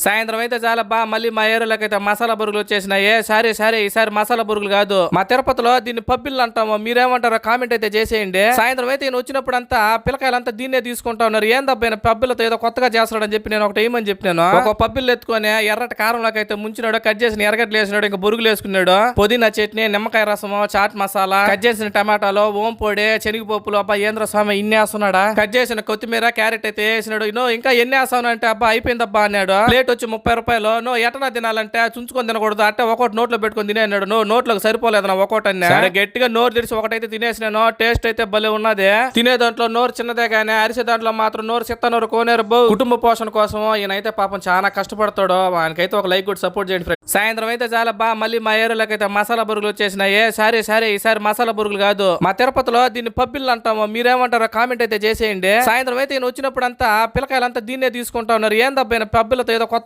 సాయంత్రం అయితే చాలబ్బా మళ్ళీ మా ఏరియాలోకి అయితే మసాలా బురుగులు వచ్చేసినాయి. సరే ఈసారి మసాలా బురుగులు కాదు, మా తిరుపతిలో దీన్ని పబ్బిళ్ళు అంటాము, మీరేమంటారో కామెంట్ అయితే చేసేయండి. సాయంత్రం అయితే ఈయన వచ్చినప్పుడు అంతా పిల్లకాయలంతా దీన్నే తీసుకుంటా ఉన్నారు. ఏందబ్బా పబ్బిలతో ఏదో కొత్తగా చేస్తాడని చెప్పి నేను ఒకటి ఏమని చెప్పినాను. ఒక పబ్బిళ్ళు ఎత్తుకొని ఎర్రటి కారంలోకి అయితే ముంచినాడు, కట్ చేసిన ఎర్రగడ్డలు వేసినాడు, ఇంకా బురుగులు వేసుకున్నాడు, పుదీనా చట్నీ, నిమ్మకాయ రసము, చాట్ మసాలా, కట్ చేసిన టమాటాలు, ఓం పొడి, శనగపప్పులు. అబ్బా ఏంద్ర స్వామి ఇన్ని వేస్తున్నాడా, కట్ చేసిన కొత్తిమీర, క్యారెట్ అయితే వేసినాడు. ఇంకా ఎన్ని వేస్తాను అంటే అబ్బా అయిపోయిందబ్బా అన్నాడు. ప్లేట్ వచ్చి 30 రూపాయలు. ఎటనా తినాలంటే చుంచుకొని తినకూడదు, అంటే ఒకటి నోట్లో పెట్టుకొని తినే అన్నాడు. నోట్లోకి సరిపోలేదు నా ఒకటి అన్నా. గట్టిగా నోరు తెరిచి ఒకటైతే తినేసినాను. టేస్ట్ అయితే భలే ఉన్నది. తినే దాంట్లో నోరు చిన్నదే కానీ అరిసే దాంట్లో మాత్రం నోరు చిత్తనోరు కోనేరు. కుటుంబ పోషణ కోసం ఈయనైతే పాపం చాలా కష్టపడతాడు. ఆయనకైతే ఒక లైక్ కూడా సపోర్ట్ చేయండి ఫ్రెండ్స్. సాయంత్రం అయితే చాలబ్బా మళ్ళీ మా ఏరియాలోకి అయితే మసాలా బురుగులు వచ్చేసినాయి. సరే ఈసారి మసాలా బురుగులు కాదు, మా తిరుపతిలో దీన్ని పబ్బిళ్ళు అంటాము, మీరేమంటారో కామెంట్ అయితే చేసేయండి. సాయంత్రం అయితే ఈయన వచ్చినప్పుడు అంతా పిల్లకాయలంతా దీన్నే తీసుకుంటా ఉన్నారు. ఏందబ్బా పబ్బిలతో ఏదో కొత్త